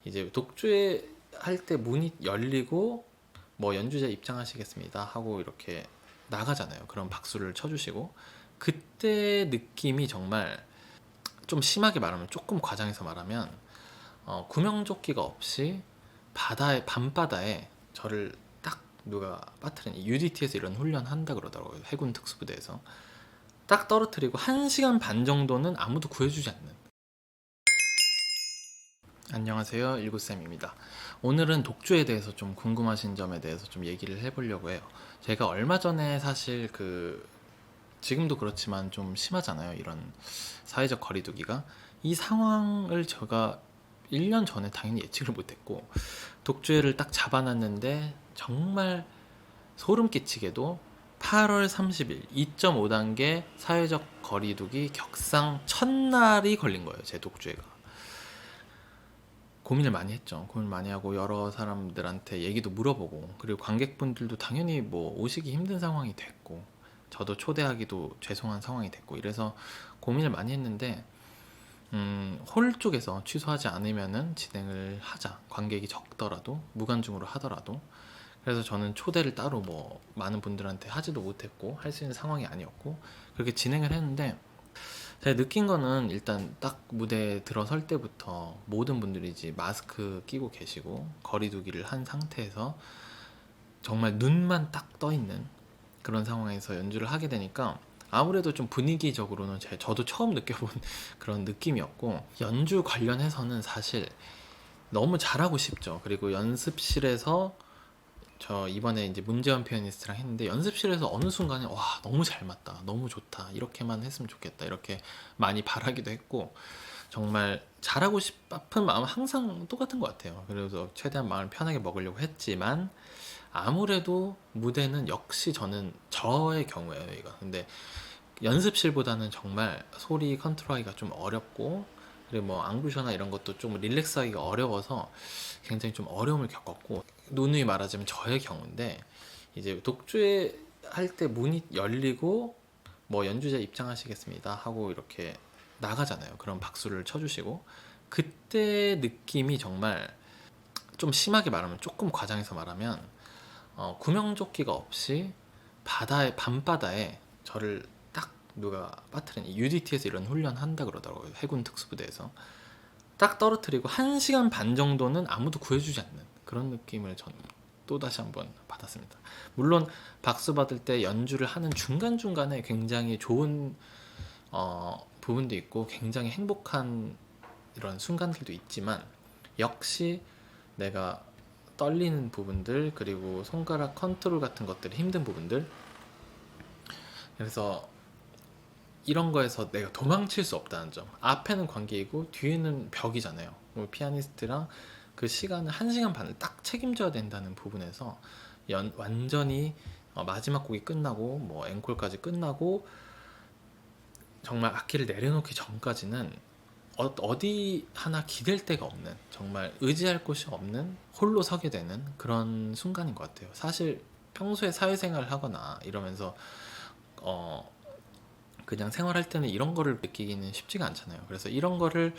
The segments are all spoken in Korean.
이제 독주회 할 때 문이 열리고 뭐 연주자 입장하시겠습니다 하고 이렇게 나가잖아요. 그럼 박수를 쳐주시고, 그때 느낌이 정말, 좀 심하게 말하면, 조금 과장해서 말하면, 구명조끼가 없이 바다에, 밤바다에 저를 딱 누가 빠뜨린, UDT에서 이런 훈련 한다 그러더라고요. 해군 특수부대에서 딱 떨어뜨리고 1시간 반 정도는 아무도 구해주지 않는. 안녕하세요, 일구쌤입니다. 오늘은 독주에 대해서 좀 궁금하신 점에 대해서 좀 얘기를 해보려고 해요. 제가 얼마 전에 사실 지금도 그렇지만 좀 심하잖아요, 이런 사회적 거리두기가. 이 상황을 제가 1년 전에 당연히 예측을 못했고, 독주회를 딱 잡아놨는데 정말 소름 끼치게도 8월 30일 2.5단계 사회적 거리두기 격상 첫날이 걸린 거예요, 제 독주회가. 고민을 많이 했죠. 고민을 많이 하고 여러 사람들한테 얘기도 물어보고, 그리고 관객분들도 당연히 뭐 오시기 힘든 상황이 됐고, 저도 초대하기도 죄송한 상황이 됐고, 이래서 고민을 많이 했는데, 홀 쪽에서 취소하지 않으면은 진행을 하자. 관객이 적더라도, 무관중으로 하더라도. 그래서 저는 초대를 따로 뭐 많은 분들한테 하지도 못했고, 할 수 있는 상황이 아니었고, 그렇게 진행을 했는데, 제가 느낀 거는 일단 딱 무대에 들어설 때부터 모든 분들이 이제 마스크 끼고 계시고 거리두기를 한 상태에서 정말 눈만 딱 떠 있는 그런 상황에서 연주를 하게 되니까, 아무래도 좀 분위기적으로는 저도 처음 느껴본 그런 느낌이었고, 연주 관련해서는 사실 너무 잘하고 싶죠. 그리고 연습실에서, 저 이번에 이제 문재원 피아니스트랑 했는데, 연습실에서 어느 순간에 와, 너무 잘 맞다, 너무 좋다, 이렇게만 했으면 좋겠다, 이렇게 많이 바라기도 했고, 정말 잘하고 싶은 마음은 항상 똑같은 것 같아요. 그래서 최대한 마음을 편하게 먹으려고 했지만, 아무래도 무대는 역시 저는 저의 경우에요, 이거. 근데 연습실보다는 정말 소리 컨트롤하기가 좀 어렵고, 그리고 뭐 앙부셔나 이런 것도 좀 릴렉스하기가 어려워서 굉장히 좀 어려움을 겪었고, 누누이 말하자면 저의 경우인데, 이제 독주회 할 때 문이 열리고 뭐 연주자 입장하시겠습니다 하고 이렇게 나가잖아요. 그럼 박수를 쳐주시고, 그때 느낌이 정말, 좀 심하게 말하면, 조금 과장해서 말하면, 구명조끼가 없이 바다에, 밤바다에 저를 딱 누가 빠뜨린, UDT에서 이런 훈련 한다 그러더라고요. 해군 특수부대에서 딱 떨어뜨리고 1시간 반 정도는 아무도 구해주지 않는 그런 느낌을 저는 또 다시 한번 받았습니다. 물론 박수 받을 때 연주를 하는 중간중간에 굉장히 좋은 부분도 있고 굉장히 행복한 이런 순간들도 있지만, 역시 내가 떨리는 부분들, 그리고 손가락 컨트롤 같은 것들이 힘든 부분들, 그래서 이런 거에서 내가 도망칠 수 없다는 점. 앞에는 관객이고 뒤에는 벽이잖아요. 피아니스트랑 그 시간을 1시간 반을 딱 책임져야 된다는 부분에서 완전히 마지막 곡이 끝나고 뭐 앵콜까지 끝나고 정말 악기를 내려놓기 전까지는 어디 하나 기댈 데가 없는, 정말 의지할 곳이 없는, 홀로 서게 되는 그런 순간인 것 같아요. 사실 평소에 사회생활을 하거나 이러면서 그냥 생활할 때는 이런 거를 느끼기는 쉽지가 않잖아요. 그래서 이런 거를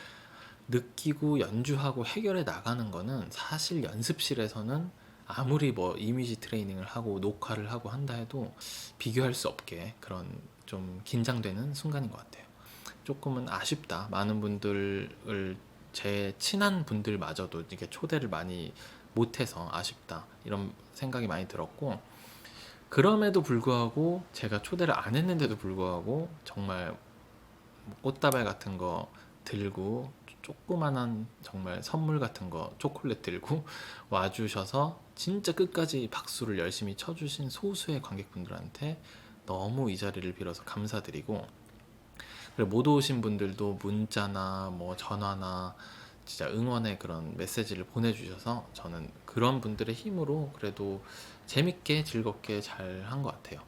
느끼고 연주하고 해결해 나가는 거는 사실 연습실에서는 아무리 뭐 이미지 트레이닝을 하고 녹화를 하고 한다 해도 비교할 수 없게 그런 좀 긴장되는 순간인 것 같아요. 조금은 아쉽다. 많은 분들을, 제 친한 분들마저도 이렇게 초대를 많이 못해서 아쉽다, 이런 생각이 많이 들었고, 그럼에도 불구하고 제가 초대를 안 했는데도 불구하고 정말 뭐 꽃다발 같은 거 들고, 조그만한 정말 선물 같은 거, 초콜릿 들고 와주셔서 진짜 끝까지 박수를 열심히 쳐주신 소수의 관객분들한테 너무 이 자리를 빌어서 감사드리고, 그리고 못 오신 분들도 문자나 뭐 전화나 진짜 응원의 그런 메시지를 보내주셔서 저는 그런 분들의 힘으로 그래도 재밌게 즐겁게 잘 한 것 같아요.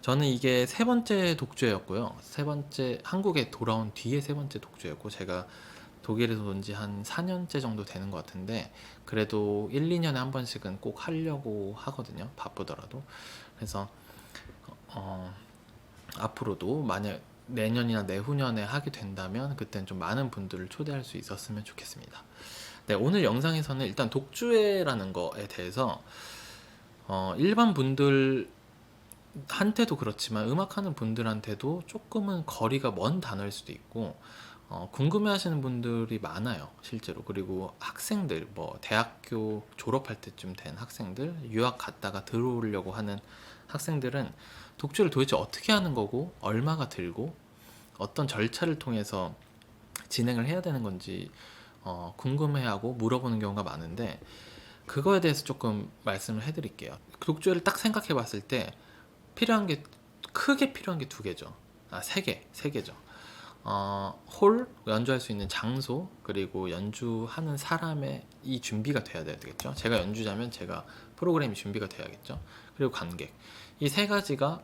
저는 이게 세 번째 독주회였고요. 세 번째, 한국에 돌아온 뒤에 세 번째 독주회였고, 제가 독일에서 온 지 한 4년째 정도 되는 것 같은데, 그래도 1, 2년에 한 번씩은 꼭 하려고 하거든요. 바쁘더라도. 그래서 앞으로도 만약 내년이나 내후년에 하게 된다면 그때는 좀 많은 분들을 초대할 수 있었으면 좋겠습니다. 네, 오늘 영상에서는 일단 독주회라는 거에 대해서 일반 분들한테도 그렇지만 음악하는 분들한테도 조금은 거리가 먼 단어일 수도 있고 궁금해하시는 분들이 많아요, 실제로. 그리고 학생들, 뭐 대학교 졸업할 때쯤 된 학생들, 유학 갔다가 들어오려고 하는 학생들은 독주를 도대체 어떻게 하는 거고, 얼마가 들고, 어떤 절차를 통해서 진행을 해야 되는 건지 궁금해하고 물어보는 경우가 많은데, 그거에 대해서 조금 말씀을 해드릴게요. 독주를 딱 생각해 봤을 때 필요한 게, 크게 필요한 게 두 개죠. 세 개죠. 홀, 연주할 수 있는 장소, 그리고 연주하는 사람의 이 준비가 돼야 되겠죠. 제가 연주자면 제가 프로그램이 준비가 돼야겠죠. 그리고 관객. 이 세 가지가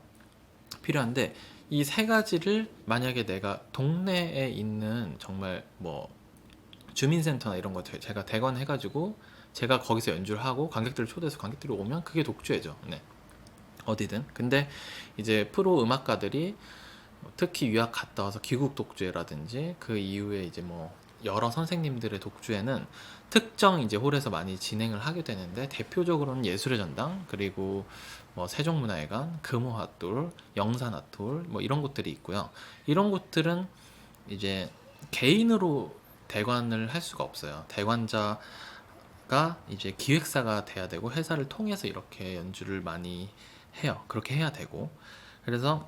필요한데, 이 세 가지를 만약에 내가 동네에 있는 정말 뭐 주민센터나 이런 거 제가 대관해가지고 제가 거기서 연주를 하고 관객들을 초대해서 관객들이 오면 그게 독주회죠. 네. 어디든. 근데 이제 프로 음악가들이 특히 유학 갔다 와서 귀국 독주회라든지 그 이후에 이제 뭐 여러 선생님들의 독주회는 특정 이제 홀에서 많이 진행을 하게 되는데, 대표적으로는 예술의 전당, 그리고 뭐 세종문화회관, 금호핫돌, 영산핫돌, 뭐 이런 곳들이 있고요. 이런 곳들은 이제 개인으로 대관을 할 수가 없어요. 대관자가 이제 기획사가 돼야 되고 회사를 통해서 이렇게 연주를 많이 해요. 그렇게 해야 되고. 그래서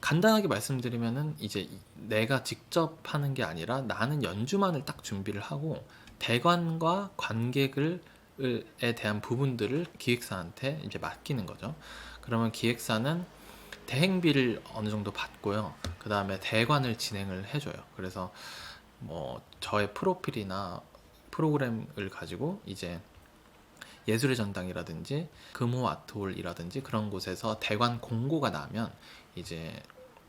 간단하게 말씀드리면은 이제 내가 직접 하는 게 아니라 나는 연주만을 딱 준비를 하고 대관과 관객을 에 대한 부분들을 기획사한테 이제 맡기는 거죠. 그러면 기획사는 대행비를 어느 정도 받고요. 그 다음에 대관을 진행을 해줘요. 그래서 뭐 저의 프로필이나 프로그램을 가지고 이제 예술의 전당이라든지 금호 아트홀이라든지 그런 곳에서 대관 공고가 나면 이제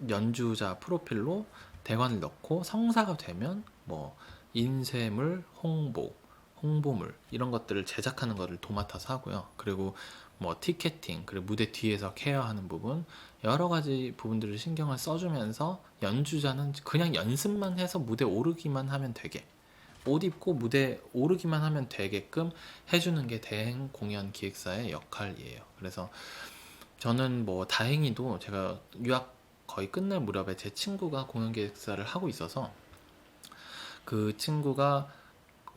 연주자 프로필로 대관을 넣고 성사가 되면 뭐 인쇄물, 홍보물 이런 것들을 제작하는 것을 도맡아서 하고요. 그리고 뭐 티켓팅, 그리고 무대 뒤에서 케어하는 부분, 여러 가지 부분들을 신경을 써주면서 연주자는 그냥 연습만 해서 무대 오르기만 하면 되게, 옷 입고 무대 오르기만 하면 되게끔 해주는 게 대행 공연 기획사의 역할이에요. 그래서 저는 뭐 다행히도 제가 유학 거의 끝날 무렵에 제 친구가 공연 기획사를 하고 있어서, 그 친구가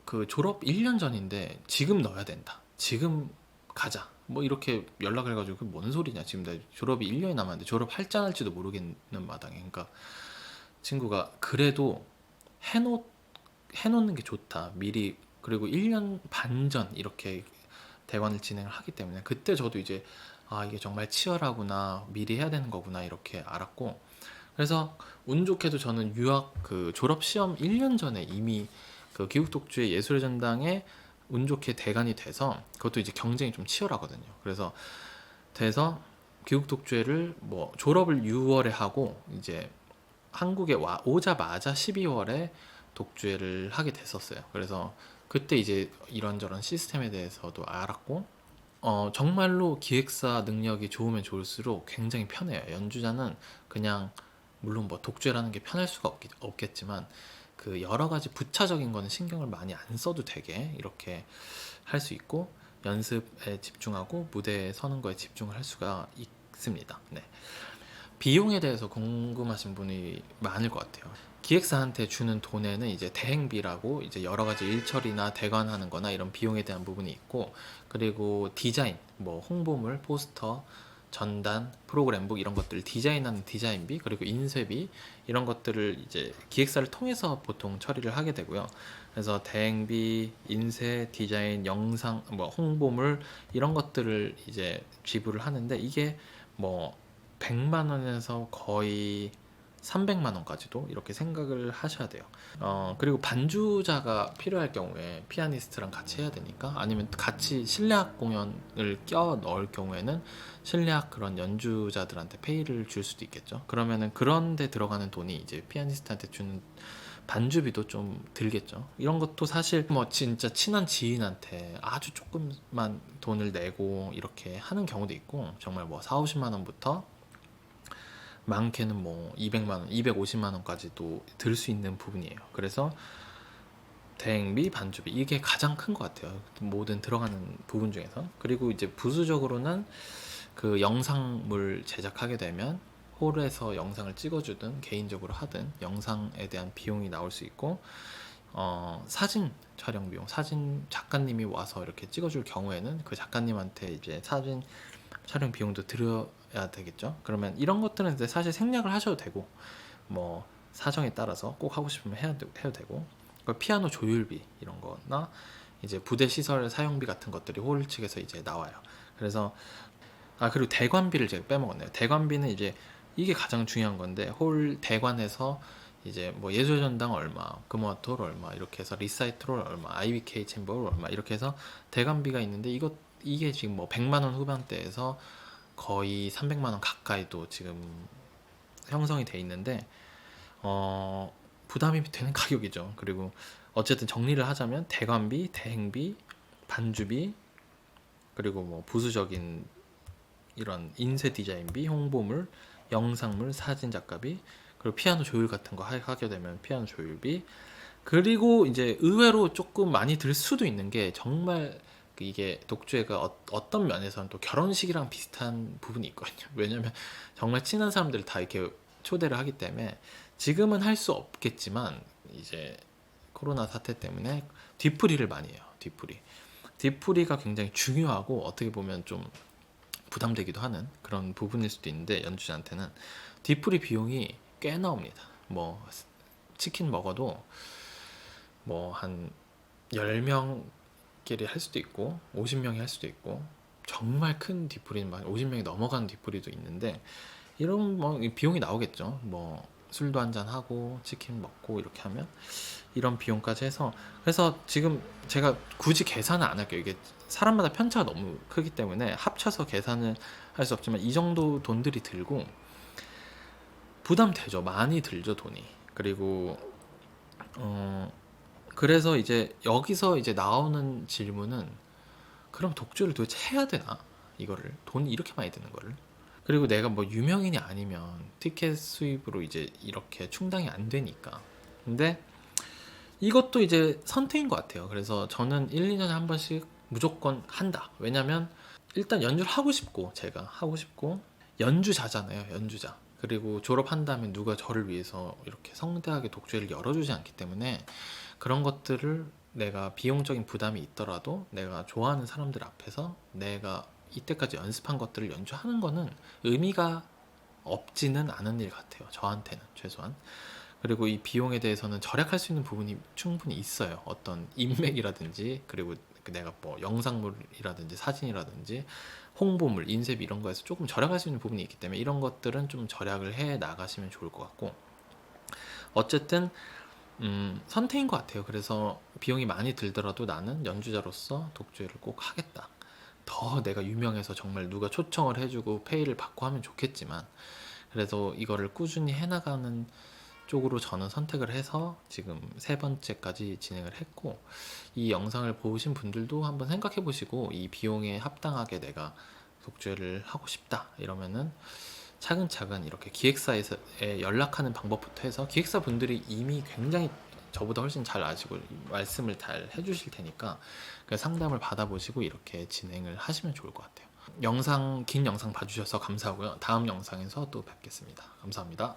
그 졸업 1년 전인데 지금 넣어야 된다, 지금 가자, 뭐 이렇게 연락을 해가지고 그게 뭔 소리냐, 지금 내 졸업이 1년이 남았는데 졸업할지 안 할지도 모르겠는 마당에. 그러니까 친구가 그래도 해놓는 게 좋다, 미리. 그리고 1년 반 전 이렇게 대관을 진행을 하기 때문에 그때 저도 이제 이게 정말 치열하구나, 미리 해야 되는 거구나 이렇게 알았고, 그래서 운 좋게도 저는 유학 그 졸업 시험 1년 전에 이미 그 기국독주의 예술의 전당에 운 좋게 대관이 돼서, 그것도 이제 경쟁이 좀 치열하거든요. 그래서 돼서 기국독주회를 뭐 졸업을 6월에 하고 이제 한국에 오자마자 12월에 독주회를 하게 됐었어요. 그래서 그때 이제 이런저런 시스템에 대해서도 알았고, 정말로 기획사 능력이 좋으면 좋을수록 굉장히 편해요. 연주자는 그냥, 물론 뭐 독주라는 게 편할 수가 없겠지만 그 여러 가지 부차적인 거는 신경을 많이 안 써도 되게 이렇게 할 수 있고, 연습에 집중하고 무대에 서는 거에 집중을 할 수가 있습니다. 네. 비용에 대해서 궁금하신 분이 많을 것 같아요. 기획사한테 주는 돈에는 이제 대행비라고 이제 여러 가지 일처리나 대관하는 거나 이런 비용에 대한 부분이 있고, 그리고 디자인, 뭐 홍보물, 포스터, 전단, 프로그램북 이런 것들을 디자인하는 디자인비, 그리고 인쇄비, 이런 것들을 이제 기획사를 통해서 보통 처리를 하게 되고요. 그래서 대행비, 인쇄, 디자인, 영상, 뭐 홍보물 이런 것들을 이제 지불을 하는데, 이게 뭐 100만 원에서 거의 300만 원까지도 이렇게 생각을 하셔야 돼요. 그리고 반주자가 필요할 경우에 피아니스트랑 같이 해야 되니까, 아니면 같이 실내악 공연을 껴 넣을 경우에는 실내악 그런 연주자들한테 페이를 줄 수도 있겠죠. 그러면은 그런 데 들어가는 돈이 이제 피아니스트한테 주는 반주비도 좀 들겠죠. 이런 것도 사실 뭐 진짜 친한 지인한테 아주 조금만 돈을 내고 이렇게 하는 경우도 있고, 정말 뭐 4, 50만 원부터 많게는 뭐 200만 원, 250만 원까지도 들 수 있는 부분이에요. 그래서 대행비, 반주비 이게 가장 큰 것 같아요. 모든 들어가는 부분 중에서. 그리고 이제 부수적으로는 그 영상물 제작하게 되면 홀에서 영상을 찍어주든 개인적으로 하든 영상에 대한 비용이 나올 수 있고, 사진 촬영 비용, 사진 작가님이 와서 이렇게 찍어줄 경우에는 그 작가님한테 이제 사진 촬영 비용도 들여야 되겠죠. 그러면 이런 것들은 이제 사실 생략을 하셔도 되고, 뭐 사정에 따라서 꼭 하고 싶으면 해도 되고, 피아노 조율비 이런 거나 이제 부대 시설 사용비 같은 것들이 홀 측에서 이제 나와요. 그래서 그리고 대관비를 제가 빼먹었네요. 대관비는 이제 이게 가장 중요한 건데, 홀 대관에서 이제 뭐 예술전당 얼마, 금호토 얼마 이렇게 해서 리사이틀 얼마, IBK 챔버 얼마 이렇게 해서 대관비가 있는데, 이게 지금 뭐 100만 원 후반대에서 거의 300만 원 가까이도 지금 형성이 돼 있는데, 부담이 되는 가격이죠. 그리고 어쨌든 정리를 하자면 대관비, 대행비, 반주비, 그리고 뭐 부수적인 이런 인쇄 디자인비, 홍보물, 영상물, 사진 작가비, 그리고 피아노 조율 같은 거 하게 되면 피아노 조율비, 그리고 이제 의외로 조금 많이 들 수도 있는 게, 정말 이게 독주회가 어떤 면에서는 또 결혼식이랑 비슷한 부분이 있거든요. 왜냐면 정말 친한 사람들 다 이렇게 초대를 하기 때문에, 지금은 할 수 없겠지만 이제 코로나 사태 때문에 뒤풀이를 많이 해요. 뒤풀이가 굉장히 중요하고 어떻게 보면 좀 부담되기도 하는 그런 부분일 수도 있는데, 연주자한테는 뒤풀이 비용이 꽤 나옵니다. 뭐 치킨 먹어도 뭐 한 10명끼리 할 수도 있고 50명이 할 수도 있고, 정말 큰 뒤풀이는 막 50명이 넘어가는 뒤풀이도 있는데, 이런 뭐 비용이 나오겠죠. 뭐 술도 한잔 하고 치킨 먹고 이렇게 하면 이런 비용까지 해서, 그래서 지금 제가 굳이 계산을 안 할게요. 이게 사람마다 편차가 너무 크기 때문에 합쳐서 계산을 할 수 없지만, 이 정도 돈들이 들고 부담되죠. 많이 들죠, 돈이. 그리고 그래서 이제 여기서 이제 나오는 질문은, 그럼 독주를 도대체 해야 되나? 이거를 돈이 이렇게 많이 드는 거를. 그리고 내가 뭐 유명인이 아니면 티켓 수입으로 이제 이렇게 충당이 안 되니까. 근데 이것도 이제 선택인 것 같아요. 그래서 저는 1, 2년에 한 번씩 무조건 한다. 왜냐면 일단 연주를 하고 싶고, 제가 하고 싶고, 연주자잖아요, 연주자. 그리고 졸업한 다음에 누가 저를 위해서 이렇게 성대하게 독주회를 열어주지 않기 때문에, 그런 것들을 내가 비용적인 부담이 있더라도 내가 좋아하는 사람들 앞에서 내가 이때까지 연습한 것들을 연주하는 거는 의미가 없지는 않은 일 같아요, 저한테는 최소한. 그리고 이 비용에 대해서는 절약할 수 있는 부분이 충분히 있어요. 어떤 인맥이라든지, 그리고 내가 뭐 영상물이라든지 사진이라든지 홍보물, 인쇄비 이런 거에서 조금 절약할 수 있는 부분이 있기 때문에, 이런 것들은 좀 절약을 해 나가시면 좋을 것 같고, 어쨌든 선택인 것 같아요. 그래서 비용이 많이 들더라도 나는 연주자로서 독주회를 꼭 하겠다. 더 내가 유명해서 정말 누가 초청을 해주고 페이를 받고 하면 좋겠지만, 그래서 이거를 꾸준히 해나가는 쪽으로 저는 선택을 해서 지금 3번째까지 진행을 했고, 이 영상을 보신 분들도 한번 생각해 보시고, 이 비용에 합당하게 내가 독주회를 하고 싶다 이러면은 차근차근 이렇게 기획사에 연락하는 방법부터 해서, 기획사 분들이 이미 굉장히 저보다 훨씬 잘 아시고 말씀을 잘 해주실 테니까 그 상담을 받아보시고 이렇게 진행을 하시면 좋을 것 같아요. 긴 영상 봐주셔서 감사하고요. 다음 영상에서 또 뵙겠습니다. 감사합니다.